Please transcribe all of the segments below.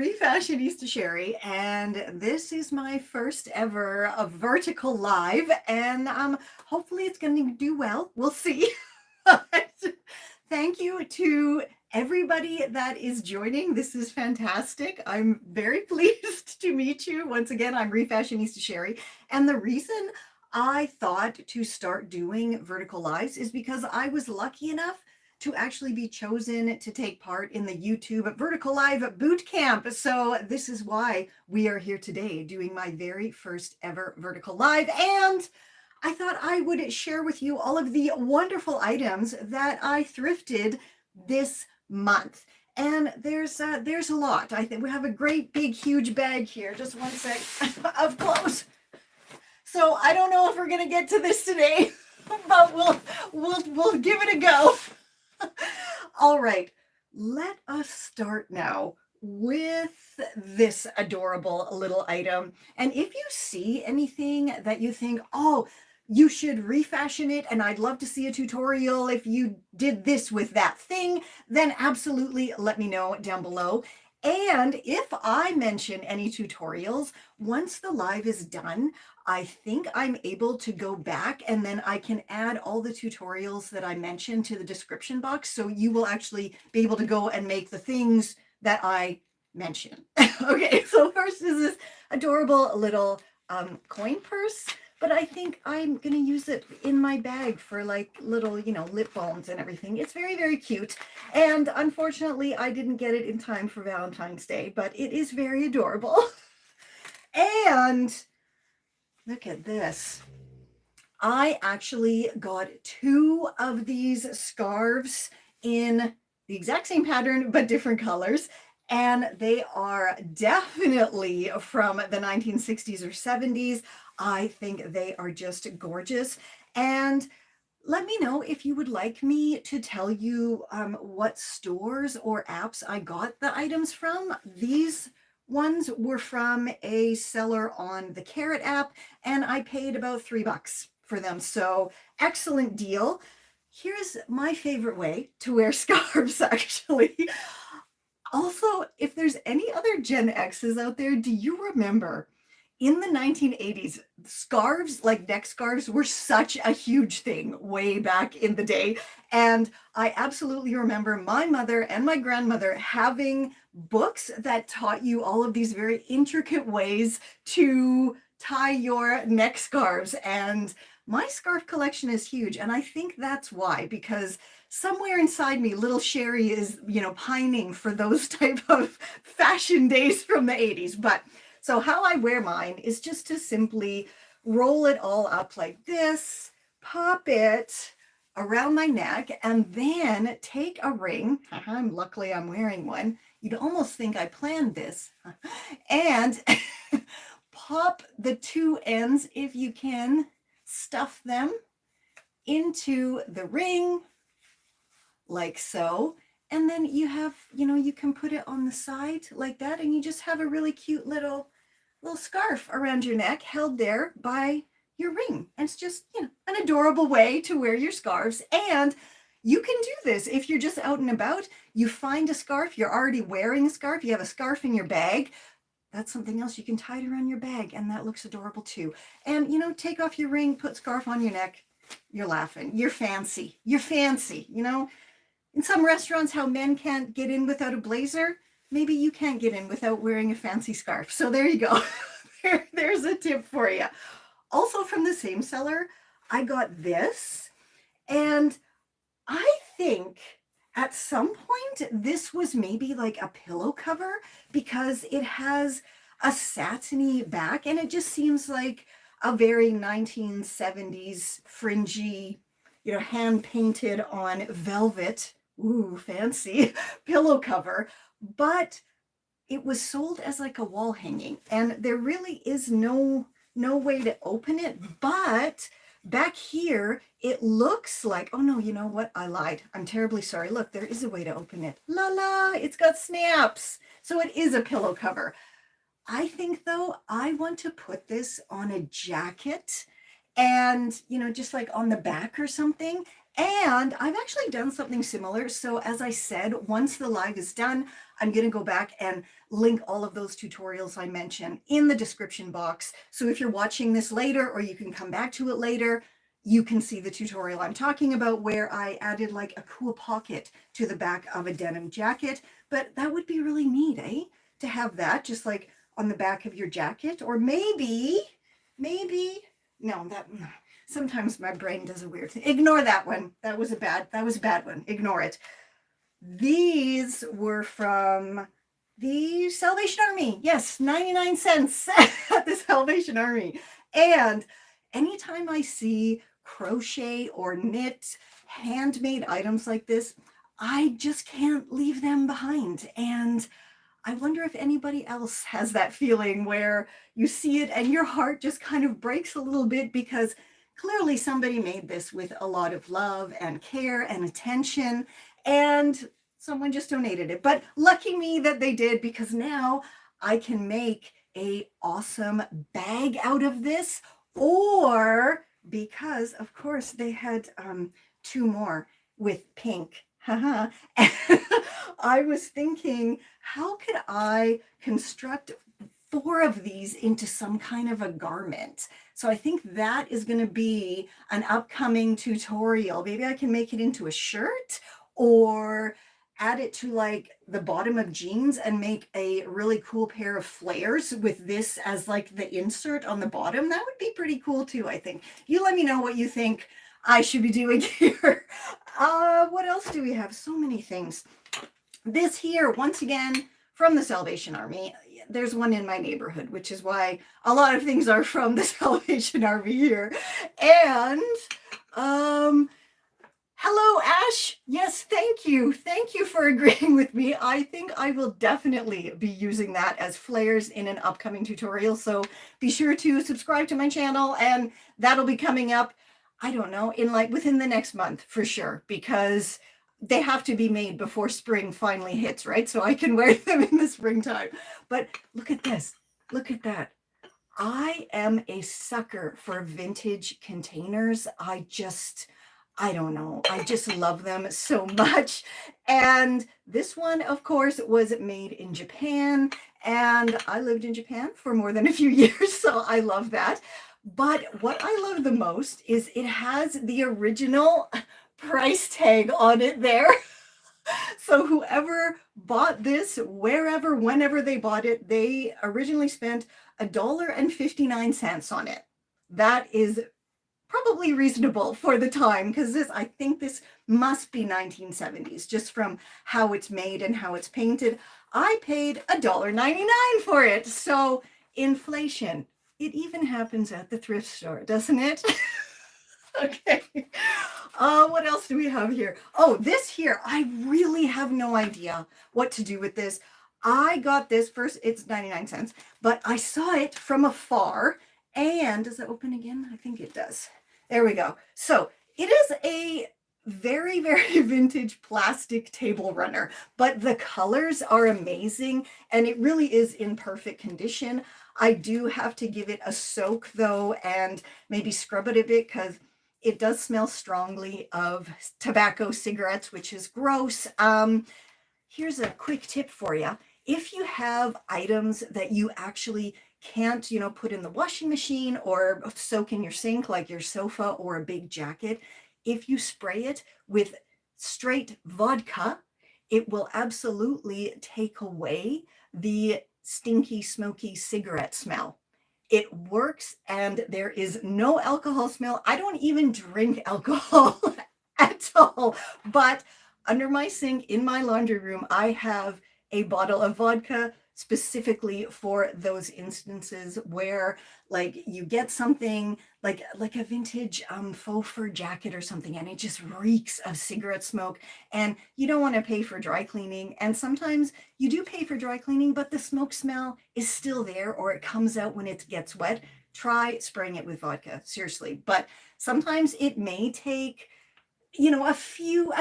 Refashionista Sheri, and this is my first ever vertical live, and hopefully it's going to do well. We'll see. But thank you to everybody that is joining. This is fantastic. I'm very pleased to meet you. Once again, I'm Refashionista Sheri, and the reason I thought to start doing vertical lives is because I was lucky enough to actually be chosen to take part in the YouTube Vertical Live Boot Camp. So this is why we are here today doing my very first ever Vertical Live. And I thought I would share with you all of the wonderful items that I thrifted this month. And there's a lot. I think we have a great big huge bag here. Just one sec of clothes. So I don't know if we're gonna get to this today, but we'll give it a go. All right, let us start now with this adorable little item. And if you see anything that you think, oh, you should refashion it, and I'd love to see a tutorial if you did this with that thing, then absolutely let me know down below. And if I mention any tutorials, once the live is done, I think I'm able to go back and then I can add all the tutorials that I mentioned to the description box. So you will actually be able to go and make the things that I mentioned. Okay, so first is this adorable little coin purse, but I think I'm going to use it in my bag for like little, lip balms and everything. It's very, very cute. And unfortunately, I didn't get it in time for Valentine's Day, but it is very adorable. And look at this. I actually got 2 of these scarves in the exact same pattern, but different colors. And they are definitely from the 1960s or 70s. I think they are just gorgeous. And let me know if you would like me to tell you what stores or apps I got the items from. These ones were from a seller on the Carrot app, and I paid about $3 for them. So excellent deal. Here's my favorite way to wear scarves, actually. Also, if there's any other Gen X's out there, do you remember in the 1980s, scarves, like neck scarves, were such a huge thing way back in the day. And I absolutely remember my mother and my grandmother having books that taught you all of these very intricate ways to tie your neck scarves. And my scarf collection is huge. And I think that's why, because somewhere inside me, little Sheri is, pining for those type of fashion days from the 80s. But so how I wear mine is just to simply roll it all up like this, pop it around my neck, and then take a ring. Luckily I'm wearing one. You'd almost think I planned this. And pop the 2 ends, if you can, stuff them into the ring like so. And then you have, you can put it on the side like that, and you just have a really cute little scarf around your neck held there by your ring. And it's just, an adorable way to wear your scarves. And you can do this if you're just out and about. You find a scarf, you're already wearing a scarf, you have a scarf in your bag. That's something else. You can tie it around your bag, and that looks adorable too. And, take off your ring, put scarf on your neck. You're laughing. You're fancy. You're fancy, In some restaurants, how men can't get in without a blazer, maybe you can't get in without wearing a fancy scarf. So there you go. There's a tip for you. Also from the same seller, I got this. And I think at some point, this was maybe like a pillow cover because it has a satiny back, and it just seems like a very 1970s fringy, hand painted on velvet, ooh, fancy pillow cover. But it was sold as like a wall hanging, and there really is no way to open it. But back here, it looks like, oh no, you know what? I lied. I'm terribly sorry. Look, there is a way to open it. La la, it's got snaps. So it is a pillow cover. I think though, I want to put this on a jacket and, just like on the back or something. And I've actually done something similar. So as I said, once the live is done, I'm going to go back and link all of those tutorials I mentioned in the description box. So if you're watching this later, or you can come back to it later, you can see the tutorial I'm talking about, where I added like a cool pocket to the back of a denim jacket. But that would be really neat, eh? To have that just like on the back of your jacket, or maybe, no, sometimes my brain does a weird thing. Ignore that one. That was a bad one. Ignore it. These were from the Salvation Army. Yes, 99 cents at the Salvation Army. And anytime I see crochet or knit handmade items like this, I just can't leave them behind. And I wonder if anybody else has that feeling where you see it and your heart just kind of breaks a little bit, because clearly somebody made this with a lot of love and care and attention, and someone just donated it. But lucky me that they did, because now I can make a awesome bag out of this, or because of course they had two more with pink. Haha. I was thinking, how could I construct 4 of these into some kind of a garment? So I think that is going to be an upcoming tutorial. Maybe I can make it into a shirt, or add it to like the bottom of jeans and make a really cool pair of flares with this as like the insert on the bottom. That would be pretty cool too, I think. You let me know what you think I should be doing here. What else do we have? So many things. This here, once again, from the Salvation Army. There's one in my neighborhood, which is why a lot of things are from the Salvation Army here. And hello, Ash. Yes, thank you. Thank you for agreeing with me. I think I will definitely be using that as flares in an upcoming tutorial. So be sure to subscribe to my channel, and that'll be coming up, I don't know, in like within the next month for sure, because they have to be made before spring finally hits, right? So I can wear them in the springtime. But look at this. Look at that. I am a sucker for vintage containers. I don't know. I just love them so much. And this one, of course, was made in Japan. And I lived in Japan for more than a few years, so I love that. But what I love the most is it has the original price tag on it there. So whoever bought this, wherever, whenever they bought it, they originally spent $1.59 on it. That is probably reasonable for the time, because I think this must be 1970s, just from how it's made and how it's painted. I paid $1.99 for it. So inflation, it even happens at the thrift store, doesn't it? Okay. What else do we have here? Oh, this here, I really have no idea what to do with this. I got this first, it's 99 cents, but I saw it from afar. And does it open again? I think it does. There we go. So it is a very, very vintage plastic table runner, but the colors are amazing and it really is in perfect condition. I do have to give it a soak though, and maybe scrub it a bit, because it does smell strongly of tobacco cigarettes, which is gross. Here's a quick tip for you. If you have items that you actually can't, put in the washing machine or soak in your sink, like your sofa or a big jacket, if you spray it with straight vodka, it will absolutely take away the stinky, smoky cigarette smell. It works, and there is no alcohol smell. I don't even drink alcohol at all, but under my sink in my laundry room, I have a bottle of vodka specifically for those instances where like you get something like a vintage faux fur jacket or something, and it just reeks of cigarette smoke, and you don't want to pay for dry cleaning. And sometimes you do pay for dry cleaning, but the smoke smell is still there, or it comes out when it gets wet. Try spraying it with vodka, seriously. But sometimes it may take a few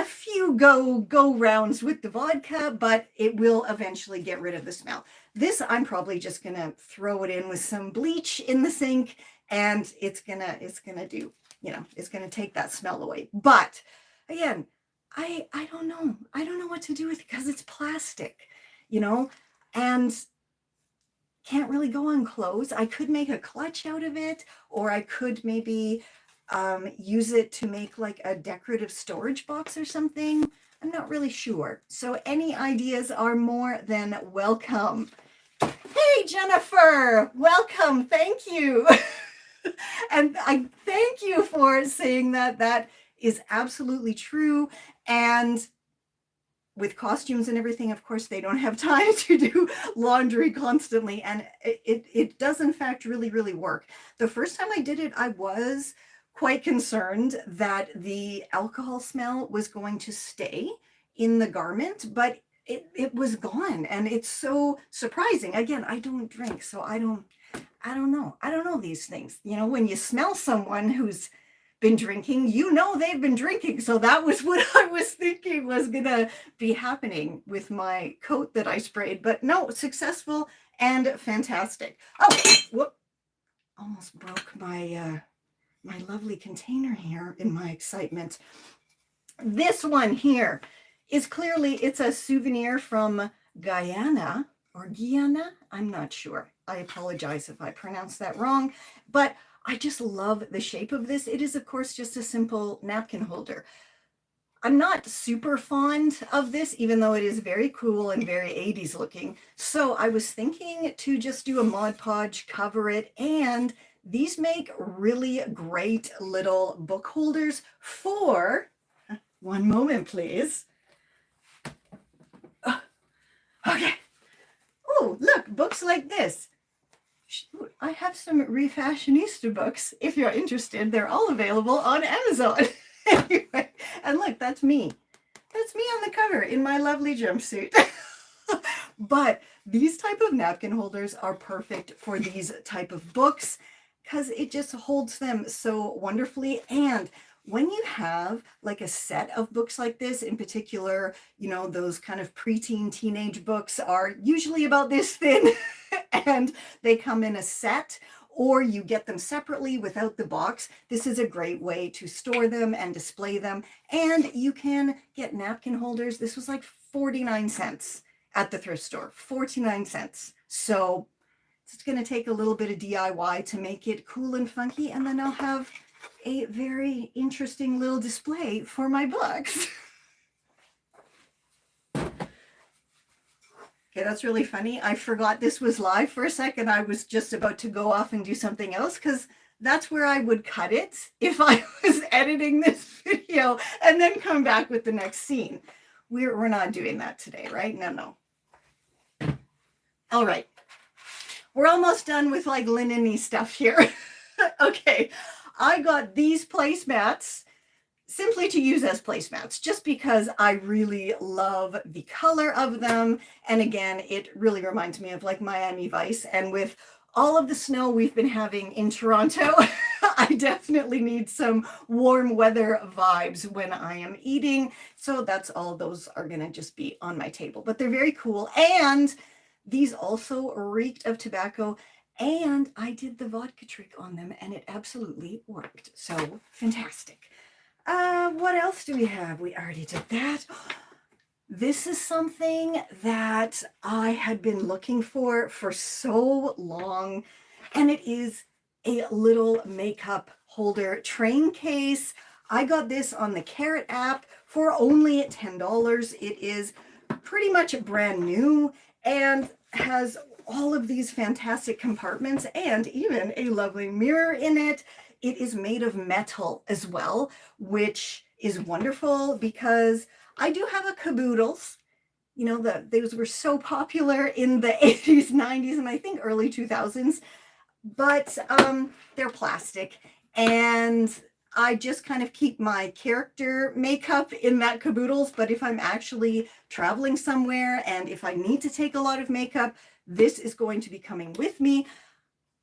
go rounds with the vodka, but it will eventually get rid of the smell. This, I'm probably just gonna throw it in with some bleach in the sink, and it's gonna do, it's gonna take that smell away. But again, I don't know. I don't know what to do with it because it's plastic, you know, and can't really go on clothes. I could make a clutch out of it, or I could maybe use it to make like a decorative storage box or something. I'm not really sure. So any ideas are more than welcome. Hey, Jennifer, welcome. Thank you. And I thank you for saying that. That is absolutely true. And with costumes and everything, of course, they don't have time to do laundry constantly. And it does, in fact, really, really work. The first time I did it, I was quite concerned that the alcohol smell was going to stay in the garment, but it was gone. And it's so surprising. Again, I don't drink, so I don't know. I don't know these things. You know, when you smell someone who's been drinking, you know they've been drinking. So that was what I was thinking was gonna be happening with my coat that I sprayed. But no, successful and fantastic. Oh, whoop! Almost broke my my lovely container here in my excitement. This one here is clearly, it's a souvenir from Guyana or Guyana. I'm not sure. I apologize if I pronounced that wrong, but I just love the shape of this. It is, of course, just a simple napkin holder. I'm not super fond of this, even though it is very cool and very 80s looking. So I was thinking to just do a Mod Podge, cover it, and these make really great little book holders for, one moment, please. Okay. Oh, look, books like this. I have some Refashionista books. If you're interested, they're all available on Amazon. Anyway, and look, that's me. That's me on the cover in my lovely jumpsuit. But these type of napkin holders are perfect for these type of books because it just holds them so wonderfully. And when you have like a set of books like this, in particular, you know, those kind of preteen teenage books are usually about this thin and they come in a set, or you get them separately without the box. This is a great way to store them and display them. And you can get napkin holders. This was like 49 cents at the thrift store, 49 cents. So it's going to take a little bit of DIY to make it cool and funky. And then I'll have a very interesting little display for my books. Okay, that's really funny. I forgot this was live for a second. I was just about to go off and do something else because that's where I would cut it if I was editing this video and then come back with the next scene. We're not doing that today, right? No. All right. We're almost done with like linen-y stuff here. Okay. I got these placemats simply to use as placemats, just because I really love the color of them. And again, it really reminds me of like Miami Vice. And with all of the snow we've been having in Toronto, I definitely need some warm weather vibes when I am eating. So that's all those are going to just be on my table. But they're very cool. And these also reeked of tobacco. And I did the vodka trick on them and it absolutely worked. So fantastic. What else do we have? We already did that. This is something that I had been looking for so long. And it is a little makeup holder train case. I got this on the Carrot app for only $10. It is pretty much brand new and has all of these fantastic compartments and even a lovely mirror in it. It is made of metal as well, which is wonderful because I do have a caboodles. You know, those were so popular in the 80s, 90s, and I think early 2000s, but they're plastic. And I just kind of keep my character makeup in that caboodles. But if I'm actually traveling somewhere and if I need to take a lot of makeup, this is going to be coming with me.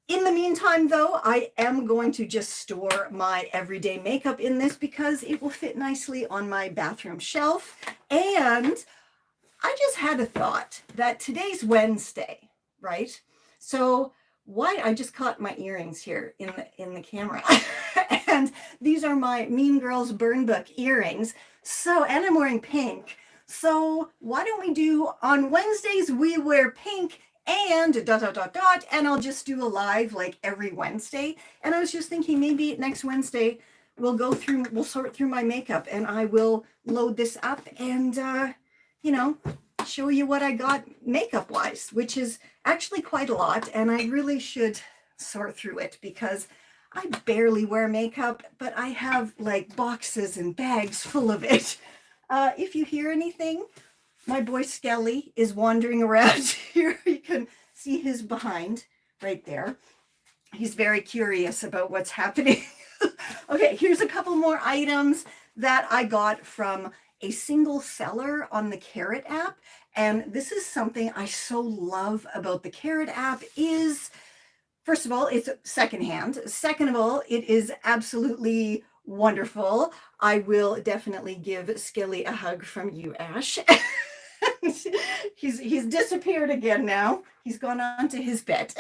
In the meantime, though, I am going to just store my everyday makeup in this because it will fit nicely on my bathroom shelf. And I just had a thought that today's Wednesday, right? So why I just caught my earrings here in the camera. And these are my Mean Girls Burn Book earrings. So, and I'm wearing pink. So why don't we do on Wednesdays, we wear pink and dot, dot, dot, dot, and I'll just do a live like every Wednesday. And I was just thinking maybe next Wednesday we'll sort through my makeup and I will load this up and, you know, show you what I got makeup wise, which is actually quite a lot. And I really should sort through it because I barely wear makeup, but I have like boxes and bags full of it. If you hear anything, my boy Skelly is wandering around here. You can see his behind right there. He's very curious about what's happening. Okay, here's a couple more items that I got from a single seller on the Carrot app. And this is something I so love about the Carrot app is, first of all, it's secondhand. Second of all, it is absolutely wonderful. I will definitely give Skelly a hug from you, Ash. He's disappeared again now. He's gone on to his bed.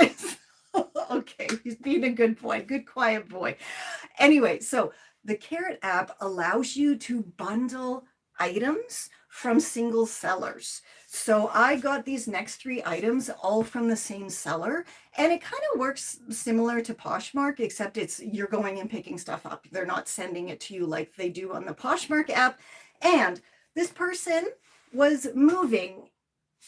Okay, he's being a good boy, good quiet boy. Anyway, so the Carrot app allows you to bundle items from single sellers. So I got these next 3 items all from the same seller, and it kind of works similar to Poshmark, except you're going and picking stuff up. They're not sending it to you like they do on the Poshmark app. And this person was moving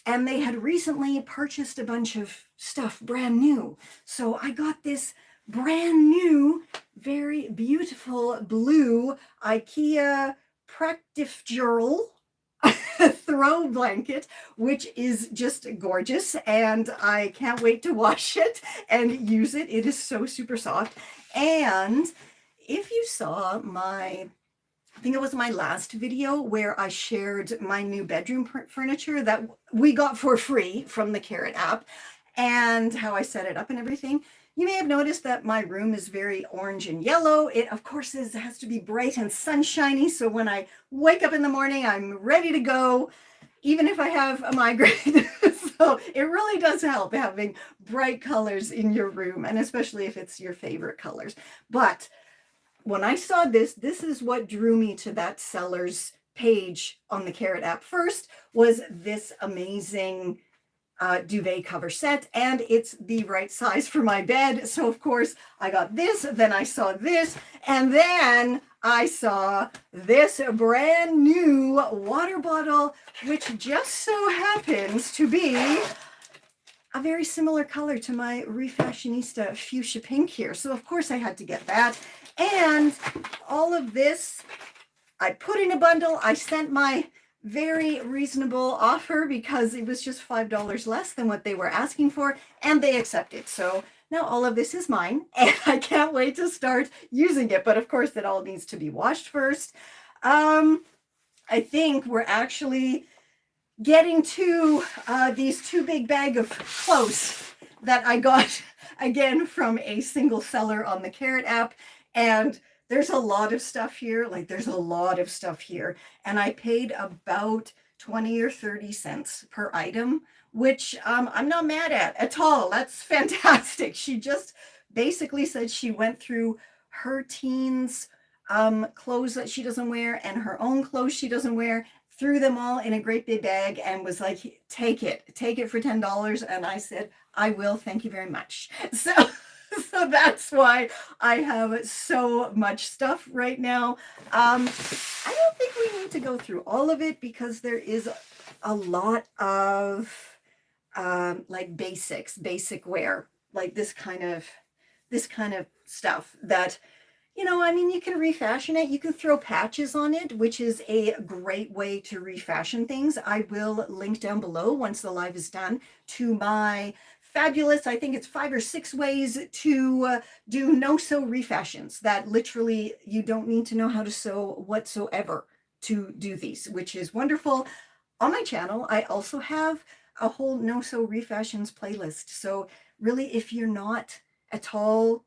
and they had recently purchased a bunch of stuff brand new. So I got this brand new, very beautiful blue IKEA Preloved throw blanket, which is just gorgeous, and I can't wait to wash it and use it. It is so super soft. And if you saw I think it was my last video where I shared my new bedroom furniture that we got for free from the Carrot app and how I set it up and everything. You may have noticed that my room is very orange and yellow. It, of course, has to be bright and sunshiny. So when I wake up in the morning, I'm ready to go, even if I have a migraine. So it really does help having bright colors in your room, and especially if it's your favorite colors. But when I saw this is what drew me to that seller's page on the Carrot app first, was this amazing duvet cover set, and it's the right size for my bed. So of course I got this, then I saw this, and then I saw this brand new water bottle, which just so happens to be a very similar color to my Refashionista fuchsia pink here. So of course I had to get that. And all of this I put in a bundle. I sent my very reasonable offer because it was just $5 less than what they were asking for, and they accepted. So now all of this is mine, and I can't wait to start using it. But of course, it all needs to be washed first. I think we're actually getting to these 2 big bags of clothes that I got again from a single seller on the Carrot app. And there's a lot of stuff here. And I paid about 20 or 30 cents per item, which I'm not mad at all. That's fantastic. She just basically said she went through her teens clothes that she doesn't wear and her own clothes she doesn't wear, threw them all in a great big bag and was like, take it for $10. And I said, I will, thank you very much. So that's why I have so much stuff right now. I don't think we need to go through all of it because there is a lot of like basic wear, like this kind of stuff that, you know, I mean, you can refashion it. You can throw patches on it, which is a great way to refashion things. I will link down below once the live is done to my fabulous, I think it's 5 or 6 ways to do no-sew refashions that literally you don't need to know how to sew whatsoever to do these, which is wonderful. On my channel, I also have a whole no-sew refashions playlist. So really, if you're not at all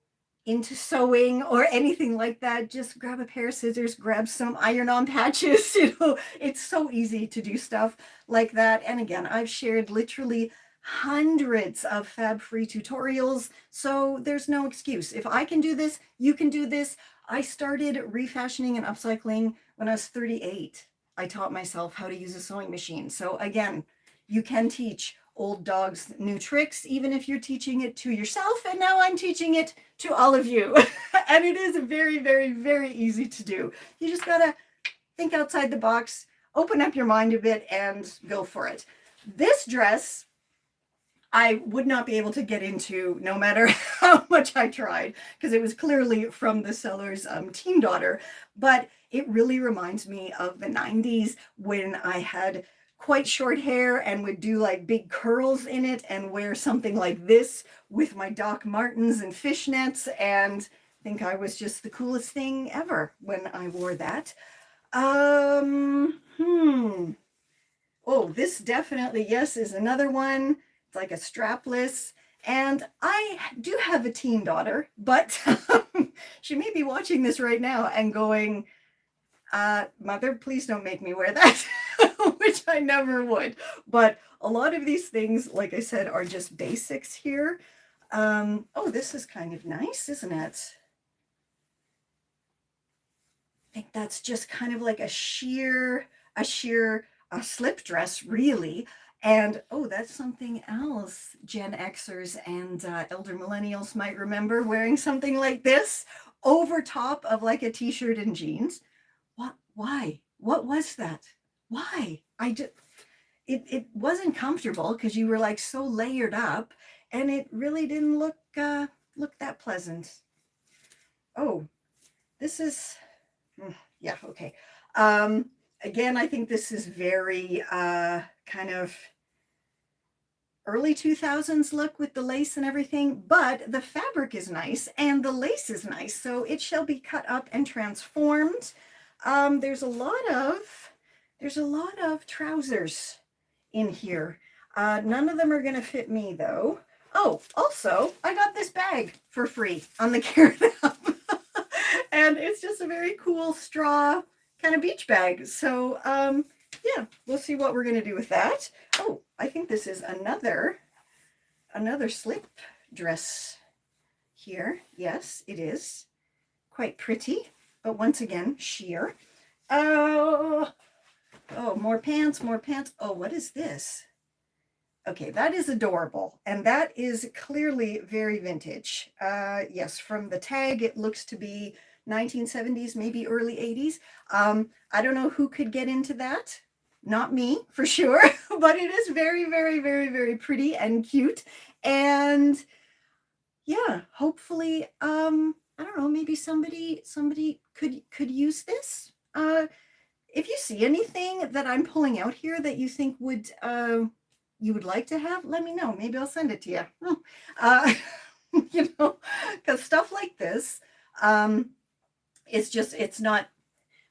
into sewing or anything like that, just grab a pair of scissors, grab some iron-on patches. You know, it's so easy to do stuff like that. And again, I've shared literally hundreds of fab free tutorials, so there's no excuse. If I can do this, you can do this. I started refashioning and upcycling when I was 38. I taught myself how to use a sewing machine. So again, you can teach old dogs new tricks, even if you're teaching it to yourself. And now I'm teaching it to all of you. And it is very, very, very easy to do. You just gotta think outside the box, open up your mind a bit, and go for it. This dress, I would not be able to get into no matter how much I tried, because it was clearly from the seller's teen daughter. But it really reminds me of the 90s when I had quite short hair and would do like big curls in it and wear something like this with my Doc Martens and fishnets, and think I was just the coolest thing ever when I wore that. Oh, this definitely, yes, is another one. It's like a strapless. And I do have a teen daughter, but she may be watching this right now and going, Mother, please don't make me wear that, which I never would. But a lot of these things, like I said, are just basics here. Oh, this is kind of nice, isn't it? I think that's just kind of like a sheer slip dress, really. And oh, that's something else Gen Xers and elder millennials might remember, wearing something like this over top of like a t-shirt and jeans. What? Why? What was that? Why? It wasn't comfortable because you were like so layered up, and it really didn't look that pleasant. Oh, this is yeah, okay. Again, I think this is very kind of early 2000s look with the lace and everything, but the fabric is nice and the lace is nice, so it shall be cut up and transformed. There's a lot of trousers in here. None of them are going to fit me though. Oh, also, I got this bag for free on the Carrot App. And it's just a very cool straw kind of beach bag. So yeah, we'll see what we're going to do with that. Oh, I think this is another slip dress here. Yes, it is quite pretty, but once again, sheer. Oh, more pants, more pants. Oh, what is this? Okay, that is adorable, and that is clearly very vintage. Yes, from the tag, it looks to be 1970s, maybe early 80s. I don't know who could get into that. Not me, for sure, but it is very, very, very, very pretty and cute. And yeah, hopefully, I don't know, maybe somebody could use this. If you see anything that I'm pulling out here that you think would you would like to have, let me know. Maybe I'll send it to you. You know, because stuff like this, it's not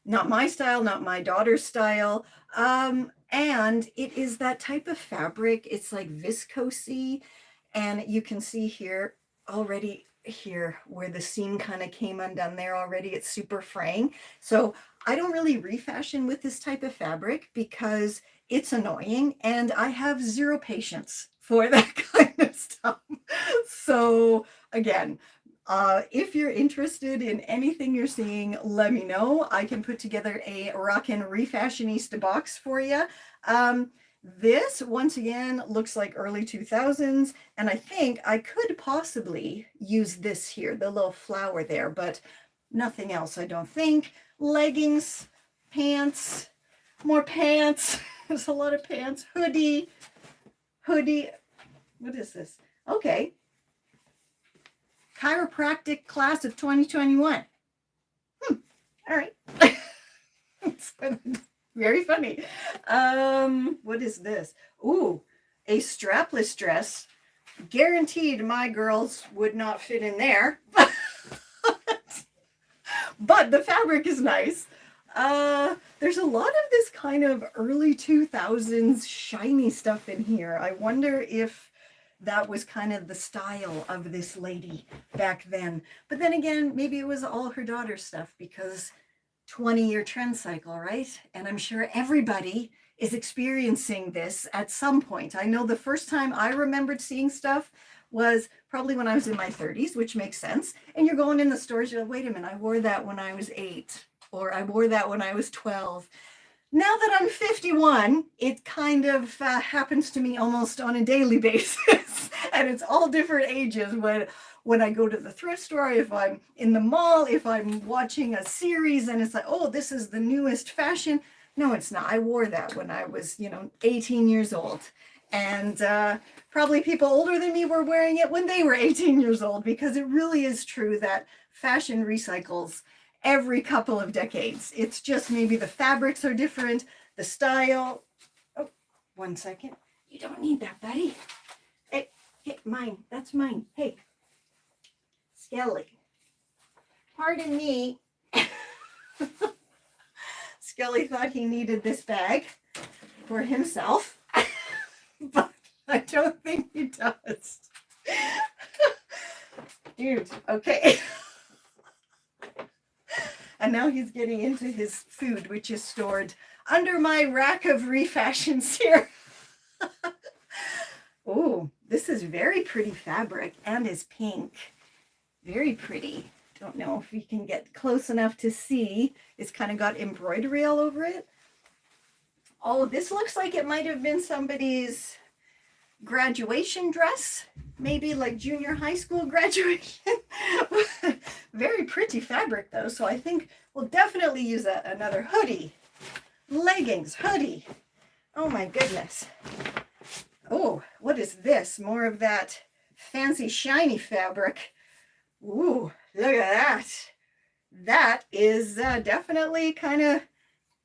my style, not my daughter's style. And it is that type of fabric. It's like viscosy, and you can see here already here where the seam kind of came undone there already. It's super fraying. So I don't really refashion with this type of fabric because it's annoying and I have zero patience for that kind of stuff. So again, if you're interested in anything you're seeing, let me know. I can put together a rockin' Refashionista box for you. This, once again, looks like early 2000s, and I think I could possibly use this here, the little flower there, but nothing else, I don't think. Leggings, pants, more pants. There's a lot of pants. Hoodie. What is this? Okay. Chiropractic class of 2021. All right. It's very funny. What is this? Ooh, a strapless dress. Guaranteed my girls would not fit in there. But the fabric is nice. There's a lot of this kind of early 2000s shiny stuff in here. I wonder if that was kind of the style of this lady back then. But then again, maybe it was all her daughter's stuff because 20-year trend cycle, right? And I'm sure everybody is experiencing this at some point. I know the first time I remembered seeing stuff was probably when I was in my 30s, which makes sense. And you're going in the stores, you're like, wait a minute, I wore that when I was 8, or I wore that when I was 12. Now that I'm 51, it kind of happens to me almost on a daily basis. And it's all different ages when I go to the thrift store, if I'm in the mall, if I'm watching a series and it's like, oh, this is the newest fashion. No, it's not. I wore that when I was, 18 years old. And probably people older than me were wearing it when they were 18 years old, because it really is true that fashion recycles every couple of decades. It's just maybe the fabrics are different, the style. Oh, 1 second. You don't need that, buddy. Hey, mine. That's mine. Hey, Skelly. Pardon me. Skelly thought he needed this bag for himself, but I don't think he does. Dude, okay. And now he's getting into his food, which is stored under my rack of refashions here. Oh, this is very pretty fabric and is pink. Very pretty. Don't know if we can get close enough to see. It's kind of got embroidery all over it. Oh, this looks like it might have been somebody's graduation dress. Maybe like junior high school graduation. Very pretty fabric though, so I think we'll definitely use another hoodie. Leggings, hoodie. Oh my goodness. Oh, what is this? More of that fancy shiny fabric. Ooh, look at that. That is definitely kind of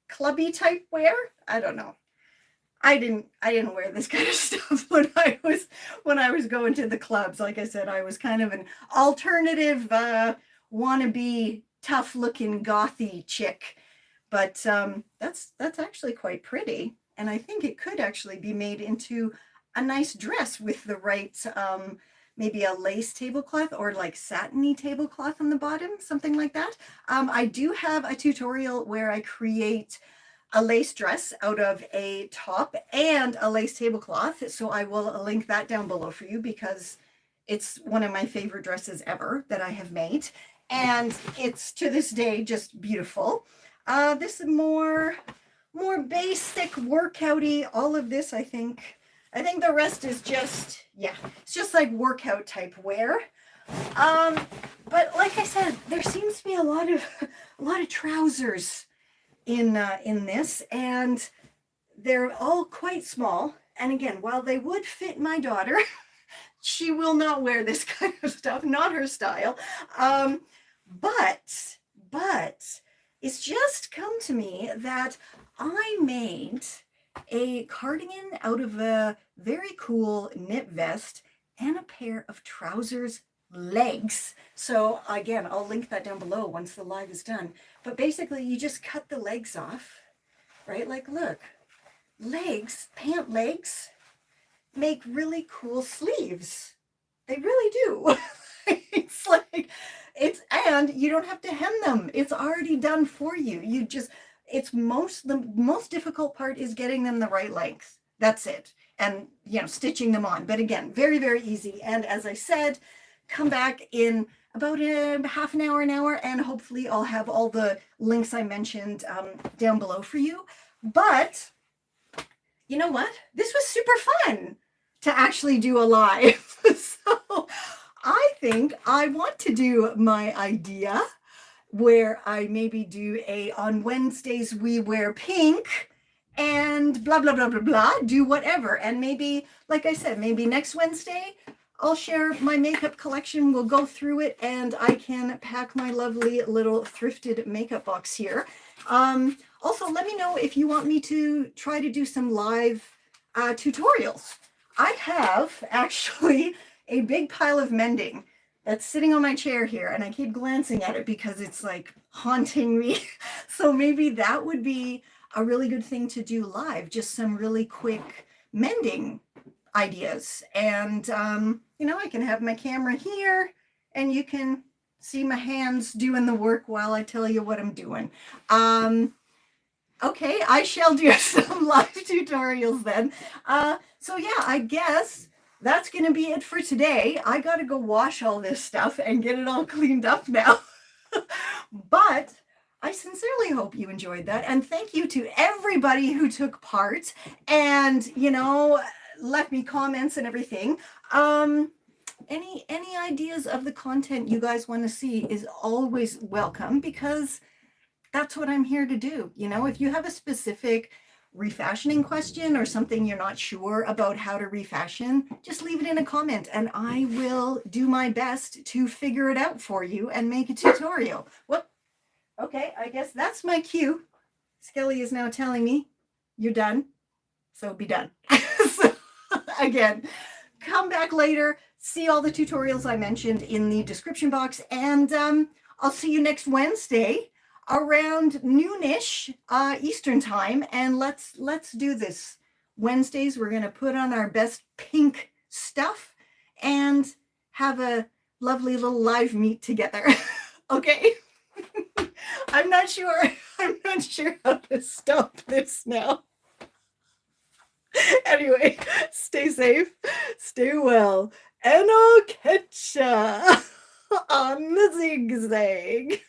clubby type wear. I don't know. I didn't wear this kind of stuff when I was going to the clubs. Like I said, I was kind of an alternative wannabe tough looking gothy chick. But that's actually quite pretty. And I think it could actually be made into a nice dress with the right maybe a lace tablecloth or like satiny tablecloth on the bottom, something like that. I do have a tutorial where I create a lace dress out of a top and a lace tablecloth. So I will link that down below for you because it's one of my favorite dresses ever that I have made. And it's to this day just beautiful. This is more basic workouty. All of this, I think the rest is just, yeah, it's just like workout type wear. But like I said, there seems to be a lot of trousers in this, and they're all quite small. And again, while they would fit my daughter, she will not wear this kind of stuff, not her style. But it's just come to me that I made a cardigan out of a very cool knit vest and a pair of trousers legs. So again, I'll link that down below once the live is done. But basically you just cut the legs off, right? Like, look, legs, pant legs make really cool sleeves. They really do. It's like, and you don't have to hem them. It's already done for you. The most difficult part is getting them the right length. That's it. And, stitching them on. But again, very, very easy. And as I said, come back in about half an hour, and hopefully I'll have all the links I mentioned down below for you. But you know what? This was super fun to actually do a live. So I think I want to do my idea where I maybe do on Wednesdays we wear pink and blah, blah, blah, blah, blah, do whatever. And maybe, like I said, maybe next Wednesday, I'll share my makeup collection. We'll go through it and I can pack my lovely little thrifted makeup box here. Also, let me know if you want me to try to do some live tutorials. I have actually a big pile of mending that's sitting on my chair here, and I keep glancing at it because it's like haunting me. So maybe that would be a really good thing to do live, just some really quick mending ideas. And, I can have my camera here and you can see my hands doing the work while I tell you what I'm doing. Okay, I shall do some live tutorials then. So yeah, I guess that's going to be it for today. I got to go wash all this stuff and get it all cleaned up now. But I sincerely hope you enjoyed that. And thank you to everybody who took part and, left me comments and everything. Any ideas of the content you guys want to see is always welcome, because that's what I'm here to do. If you have a specific refashioning question or something you're not sure about how to refashion, just leave it in a comment and I will do my best to figure it out for you and make a tutorial. What? Okay, I guess that's my cue. Skelly is now telling me you're done, so be done. So, again, come back later, see all the tutorials I mentioned in the description box, and I'll see you next Wednesday around noonish Eastern time, and let's do this. Wednesdays we're gonna put on our best pink stuff and have a lovely little live meet together. Okay. I'm not sure how to stop this now. Anyway, stay safe, stay well, and I'll catch ya on the zigzag.